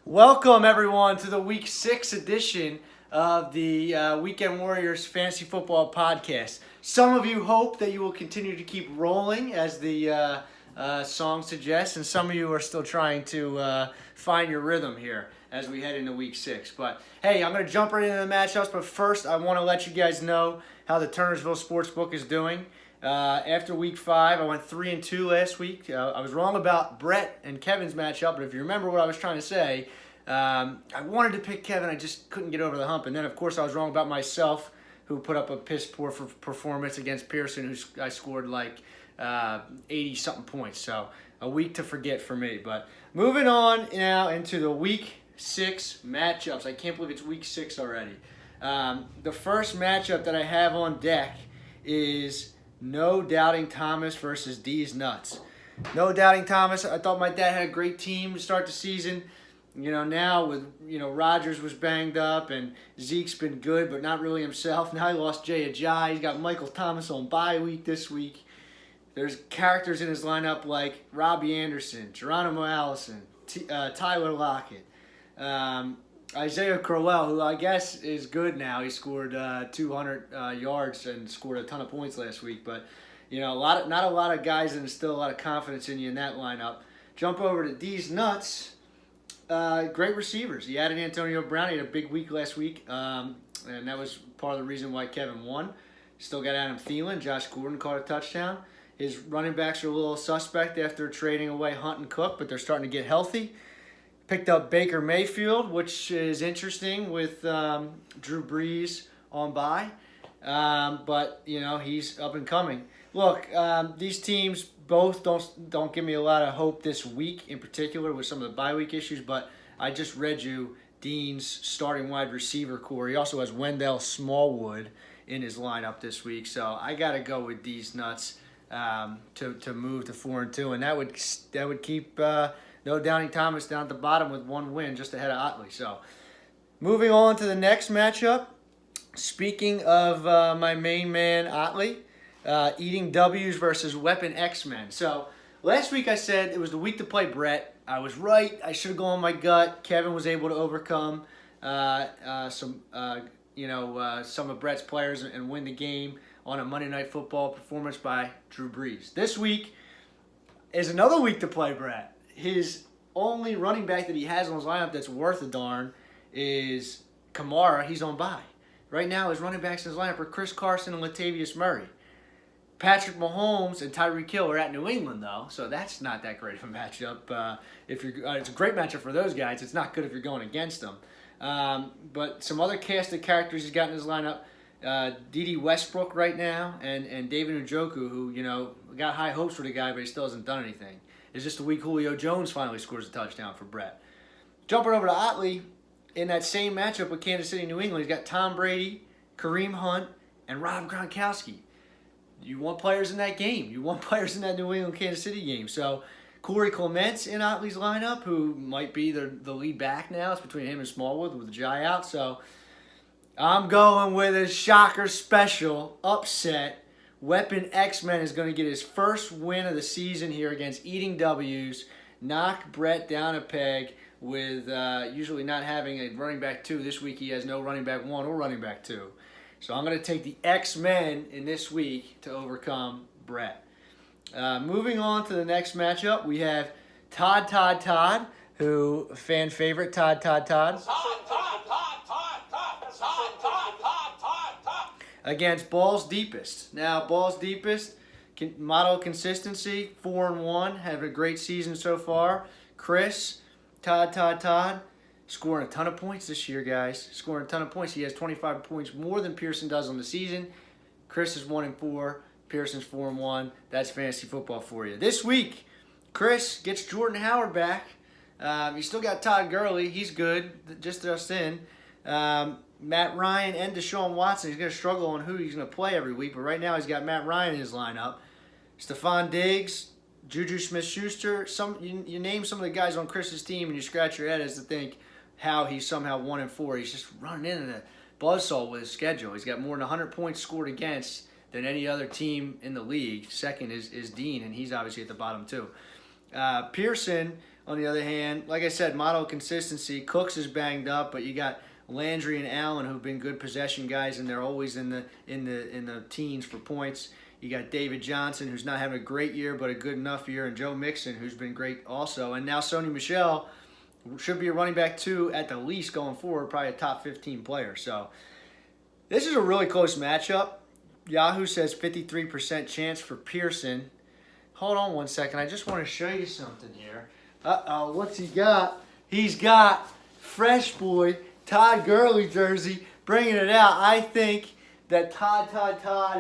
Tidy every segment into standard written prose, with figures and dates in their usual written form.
Welcome, everyone, to the Week 6 edition of the Weekend Warriors Fantasy Football Podcast. Some of you hope that you will continue to keep rolling, as the song suggests, and some of you are still trying to find your rhythm here as we head into Week 6. But, hey, I'm going to jump right into the matchups, but first I want to let you guys know how the Turnersville Sportsbook is doing. After Week 5, I went 3-2 last week. I was wrong about Brett and Kevin's matchup, but if you remember what I was trying to say, I wanted to pick Kevin. I just couldn't get over the hump. And then, of course, I was wrong about myself, who put up a piss-poor performance against Pearson, who I scored like 80-something points. So a week to forget for me. But moving on now into the Week 6 matchups. I can't believe it's Week 6 already. The first matchup that I have on deck is No Doubting Thomas versus D's Nuts. No Doubting Thomas, I thought my dad had a great team to start the season. You know, now with, Rodgers was banged up and Zeke's been good, but not really himself. Now he lost Jay Ajayi. He's got Michael Thomas on bye week this week. There's characters in his lineup like Robbie Anderson, Geronimo Allison, Tyler Lockett, Isaiah Crowell, who I guess is good now. He scored 200 yards and scored a ton of points last week. But, not a lot of guys and still a lot of confidence in you in that lineup. Jump over to D's Nuts. Great receivers. He added Antonio Brown. He had a big week last week, and that was part of the reason why Kevin won. Still got Adam Thielen. Josh Gordon caught a touchdown. His running backs are a little suspect after trading away Hunt and Cook, but they're starting to get healthy. Picked up Baker Mayfield, which is interesting with Drew Brees on bye. But, he's up and coming. Look, these teams both don't give me a lot of hope this week in particular with some of the bye week issues, but I just read you Dean's starting wide receiver core. He also has Wendell Smallwood in his lineup this week, so I got to go with these nuts to move to 4-2, and that would keep No Doubting Thomas down at the bottom with one win just ahead of Otley. So moving on to the next matchup. Speaking of my main man Otley, eating W's versus Weapon X-Men. So last week I said it was the week to play Brett. I was right. I should have gone on my gut. Kevin was able to overcome some of Brett's players and win the game on a Monday Night Football performance by Drew Brees. This week is another week to play Brett. His only running back that he has on his lineup that's worth a darn is Kamara. He's on bye. Right now, his running backs in his lineup are Chris Carson and Latavius Murray. Patrick Mahomes and Tyreek Hill are at New England, though, so that's not that great of a matchup. It's a great matchup for those guys. It's not good if you're going against them. But some other casted characters he's got in his lineup, Dede Westbrook right now, and David Njoku, who, got high hopes for the guy, but he still hasn't done anything. It's just the week Julio Jones finally scores a touchdown for Brett. Jumping over to Otley, in that same matchup with Kansas City, New England, he's got Tom Brady, Kareem Hunt, and Rob Gronkowski. You want players in that game. You want players in that New England-Kansas City game. So Corey Clement's in Otley's lineup, who might be the lead back now. It's between him and Smallwood with Jai out. So I'm going with a shocker special upset. Weapon X-Men is going to get his first win of the season here against Eating W's. Knock Brett down a peg with usually not having a running back 2. This week he has no running back 1 or running back 2. So I'm going to take the X-Men in this week to overcome Brett. Moving on to the next matchup, we have Todd, who fan favorite, Todd. Against Balls Deepest. Now, Balls Deepest, model consistency, 4-1, have a great season so far. Chris, Todd, scoring a ton of points this year, guys. Scoring a ton of points. He has 25 points more than Pearson does on the season. Chris is 1-4. Pearson's 4-1. That's fantasy football for you. This week, Chris gets Jordan Howard back. He's still got Todd Gurley. He's good, just in. Matt Ryan and Deshaun Watson. He's going to struggle on who he's going to play every week, but right now he's got Matt Ryan in his lineup. Stephon Diggs, Juju Smith-Schuster. You name some of the guys on Chris's team and you scratch your head as to think how he's somehow 1-4. He's just running into the buzzsaw with his schedule. He's got more than 100 points scored against than any other team in the league. Second is Dean, and he's obviously at the bottom too. Pearson on the other hand, like I said, model consistency. Cooks is banged up, but you got Landry and Allen who've been good possession guys, and they're always in the teens for points. You got David Johnson, who's not having a great year, but a good enough year, and Joe Mixon, who's been great also. And now Sony Michel should be a running back 2 at the least going forward, probably a top 15 player. So this is a really close matchup. Yahoo says 53% chance for Pearson. Hold on one second. I just want to show you something here. Uh-oh, what's he got? He's got Fresh Boy Todd Gurley jersey, bringing it out. I think that Todd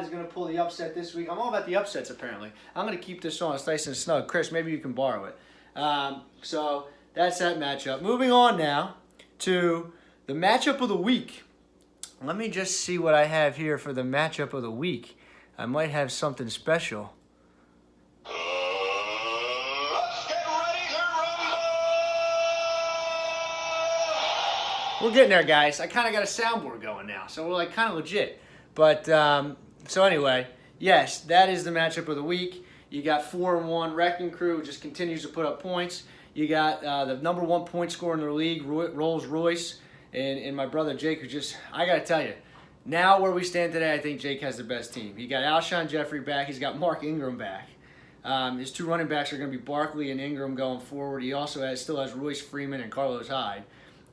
is going to pull the upset this week. I'm all about the upsets, apparently. I'm going to keep this on. It's nice and snug. Chris, maybe you can borrow it. So that's that matchup. Moving on now to the matchup of the week. Let me just see what I have here for the matchup of the week. I might have something special. Let's get ready to rumble! We're getting there, guys. I kind of got a soundboard going now, so we're like kind of legit. But, so anyway, yes, that is the matchup of the week. You got 4-1 Wrecking Crew, who just continues to put up points. You got the number 1 point scorer in the league, Rolls Royce, and my brother Jake, who just, I got to tell you, now where we stand today, I think Jake has the best team. He got Alshon Jeffrey back. He's got Mark Ingram back. His 2 running backs are going to be Barkley and Ingram going forward. He also still has Royce Freeman and Carlos Hyde.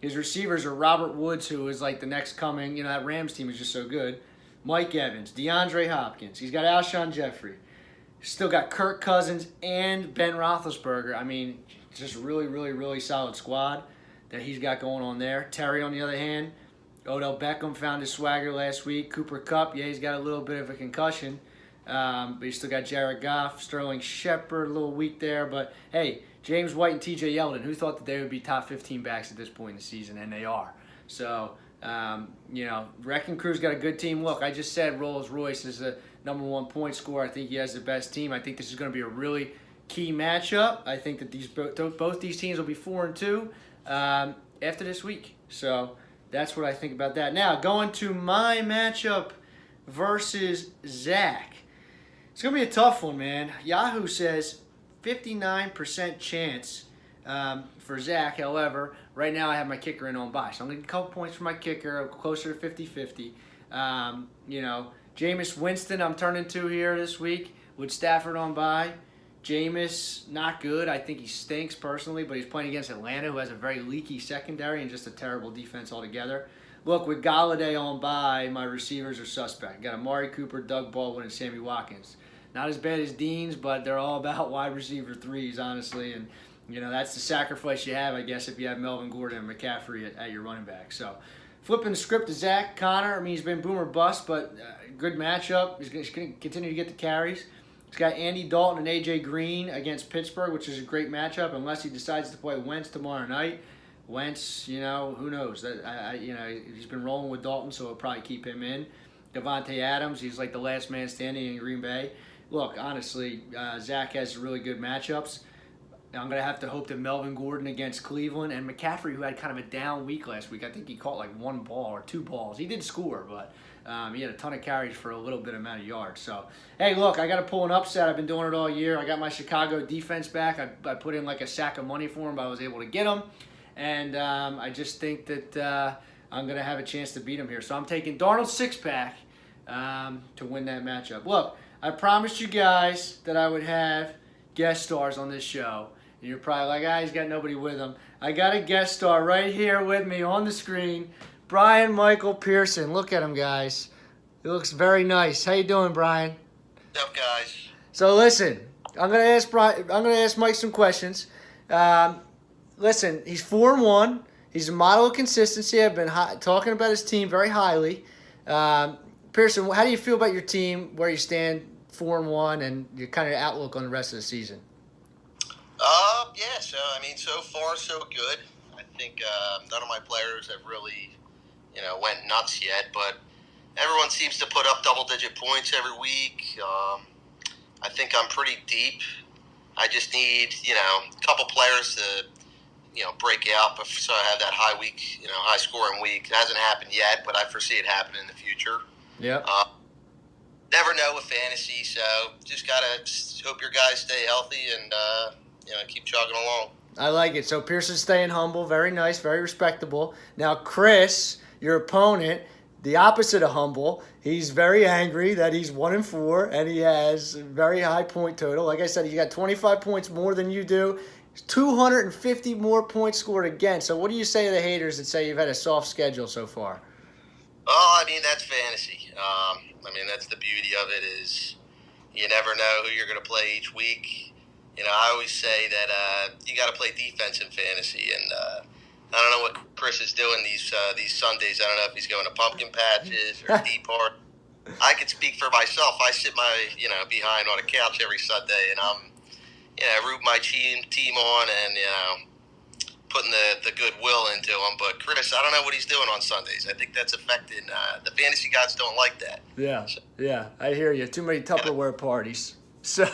His receivers are Robert Woods, who is like the next coming. You know, that Rams team is just so good. Mike Evans, DeAndre Hopkins. He's got Alshon Jeffrey. Still got Kirk Cousins and Ben Roethlisberger. I mean, just really, really, really solid squad that he's got going on there. Terry, on the other hand, Odell Beckham found his swagger last week. Cooper Kupp, yeah, he's got a little bit of a concussion. But he's still got Jared Goff, Sterling Shepard, a little weak there. But, hey, James White and TJ Yeldon, who thought that they would be top 15 backs at this point in the season, and they are. So, you know, Wrecking Crew's got a good team. Look, I just said Rolls Royce is the number 1 point scorer. I think he has the best team. I think this is going to be a really key matchup. I think that both these teams will be 4-2 after this week. So that's what I think about that. Now, going to my matchup versus Zach. It's going to be a tough one, man. Yahoo says 59% chance for Zach. However, right now I have my kicker in on bye. So I'm going to get a couple points for my kicker, closer to 50-50. You know, Jameis Winston I'm turning to here this week with Stafford on bye. Jameis, not good. I think he stinks personally, but he's playing against Atlanta, who has a very leaky secondary and just a terrible defense altogether. Look, with Galladay on bye, my receivers are suspect. Got Amari Cooper, Doug Baldwin, and Sammy Watkins. Not as bad as Dean's, but they're all about wide receiver 3s, honestly. And, you know, that's the sacrifice you have, I guess, if you have Melvin Gordon and McCaffrey at your running back. So, flipping the script to Zach Connor. I mean, he's been boom or bust, but good matchup. He's going to continue to get the carries. He's got Andy Dalton and A.J. Green against Pittsburgh, which is a great matchup, unless he decides to play Wentz tomorrow night. Wentz, you know, who knows? You know, he's been rolling with Dalton, so it'll probably keep him in. Devontae Adams, he's like the last man standing in Green Bay. Look, honestly, Zach has really good matchups. I'm going to have to hope that Melvin Gordon against Cleveland and McCaffrey, who had kind of a down week last week. I think he caught like 1 ball or 2 balls. He did score, but he had a ton of carries for a little bit amount of yards. So, hey, look, I got to pull an upset. I've been doing it all year. I got my Chicago defense back. I put in like a sack of money for him, but I was able to get him. And I just think that I'm going to have a chance to beat him here. So I'm taking Darnold's 6-pack to win that matchup. Look, I promised you guys that I would have guest stars on this show. And you're probably like, he's got nobody with him. I got a guest star right here with me on the screen, Brian Michael Pearson. Look at him, guys. He looks very nice. How you doing, Brian? What's up, guys? So listen, I'm gonna ask Mike some questions. Listen, he's 4-1. He's a model of consistency. I've been talking about his team very highly. Pearson, how do you feel about your team, where you stand 4-1, and your kind of outlook on the rest of the season? Yeah, so, I mean, so far, so good. I think none of my players have really, went nuts yet, but everyone seems to put up double-digit points every week. I think I'm pretty deep. I just need, a couple players to, break out so I have that high-scoring week. It hasn't happened yet, but I foresee it happening in the future. Yeah. Never know with fantasy, so just got to hope your guys stay healthy and, keep chugging along. I like it. So Pearson's staying humble, very nice, very respectable. Now Chris, your opponent, the opposite of humble. He's very angry that he's 1-4 and he has a very high point total. Like I said, he got 25 points more than you do. 250 more points scored again. So what do you say to the haters that say you've had a soft schedule so far? Oh, I mean, that's fantasy. I mean, that's the beauty of it is you never know who you're going to play each week. You know, I always say that you got to play defense in fantasy, and I don't know what Chris is doing these Sundays. I don't know if he's going to pumpkin patches or deep part. I can speak for myself. I sit behind on a couch every Sunday, and I'm root my team on, and putting the goodwill into him. But Chris, I don't know what he's doing on Sundays. I think that's affecting the fantasy gods don't like that. Yeah, I hear you. Too many Tupperware parties. So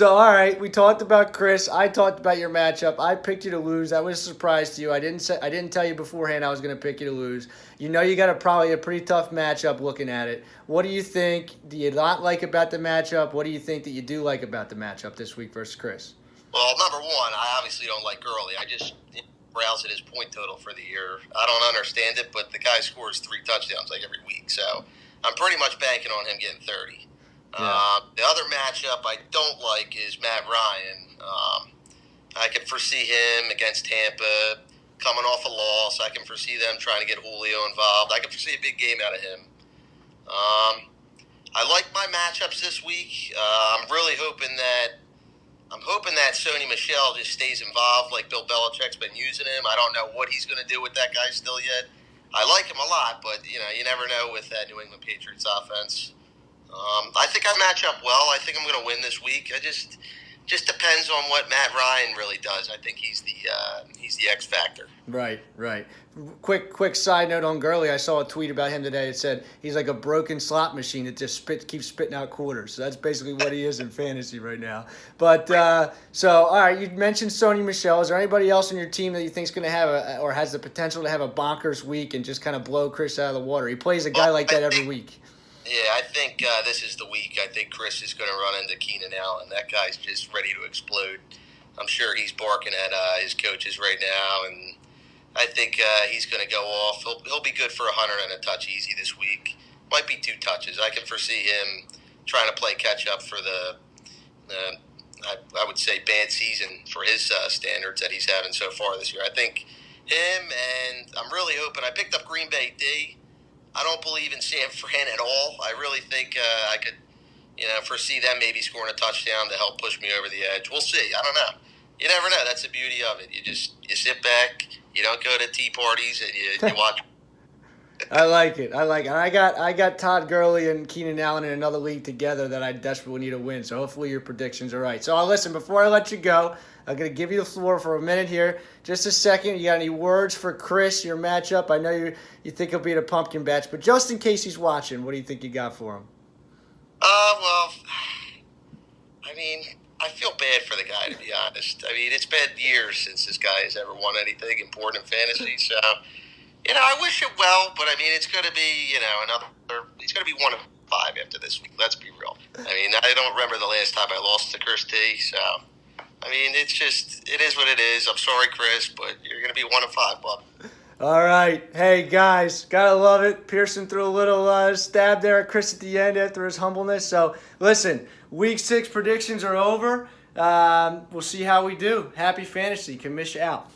all right. We talked about Chris. I talked about your matchup. I picked you to lose. That was a surprise to you. I didn't tell you beforehand I was going to pick you to lose. You know you got probably a pretty tough matchup looking at it. What do you think? Do you not like about the matchup? What do you think that you do like about the matchup this week versus Chris? Well, number one, I obviously don't like Gurley. I just browse at his point total for the year. I don't understand it, but the guy scores 3 touchdowns like every week. So I'm pretty much banking on him getting 30. Yeah. The other matchup I don't like is Matt Ryan. I can foresee him against Tampa coming off a loss. I can foresee them trying to get Julio involved. I can foresee a big game out of him. I like my matchups this week. I'm hoping that Sony Michel just stays involved like Bill Belichick's been using him. I don't know what he's going to do with that guy still yet. I like him a lot, but you never know with that New England Patriots offense. I think I match up well. I think I'm going to win this week. I just depends on what Matt Ryan really does. I think he's the X factor. Right. Quick side note on Gurley. I saw a tweet about him today. It said he's like a broken slot machine that just keeps spitting out quarters. So that's basically what he is in fantasy right now. But so all right, you mentioned Sony Michel. Is there anybody else on your team that you think is going to have or has the potential to have a bonkers week and just kind of blow Chris out of the water? He plays a guy like that every week. Yeah, I think this is the week. I think Chris is going to run into Keenan Allen. That guy's just ready to explode. I'm sure he's barking at his coaches right now, and I think he's going to go off. He'll be good for 100 and a touch easy this week. Might be 2 touches. I can foresee him trying to play catch up for I would say bad season for his standards that he's having so far this year. I think him, and I'm really hoping. I picked up Green Bay D. I don't believe in San Fran at all. I really think I could, foresee them maybe scoring a touchdown to help push me over the edge. We'll see. I don't know. You never know. That's the beauty of it. You sit back. You don't go to tea parties, and you watch. I like it. I got Todd Gurley and Keenan Allen in another league together that I desperately need to win. So hopefully your predictions are right. So listen, before I let you go, I'm going to give you the floor for a minute here. Just a second. You got any words for Chris, your matchup? I know you think he'll be at a pumpkin batch, but just in case he's watching, what do you think you got for him? Well, I mean, I feel bad for the guy, to be honest. I mean, it's been years since this guy has ever won anything important in fantasy, so, I wish it well, but, I mean, it's going to be, he's going to be 1 of 5 after this week. Let's be real. I mean, I don't remember the last time I lost to Chris T, so, I mean, it is what it is. I'm sorry, Chris, but you're going to be 1 of 5, bub. All right. Hey, guys, gotta love it. Pearson threw a little stab there at Chris at the end after his humbleness. So, listen, Week 6 predictions are over. We'll see how we do. Happy fantasy. Kamish out.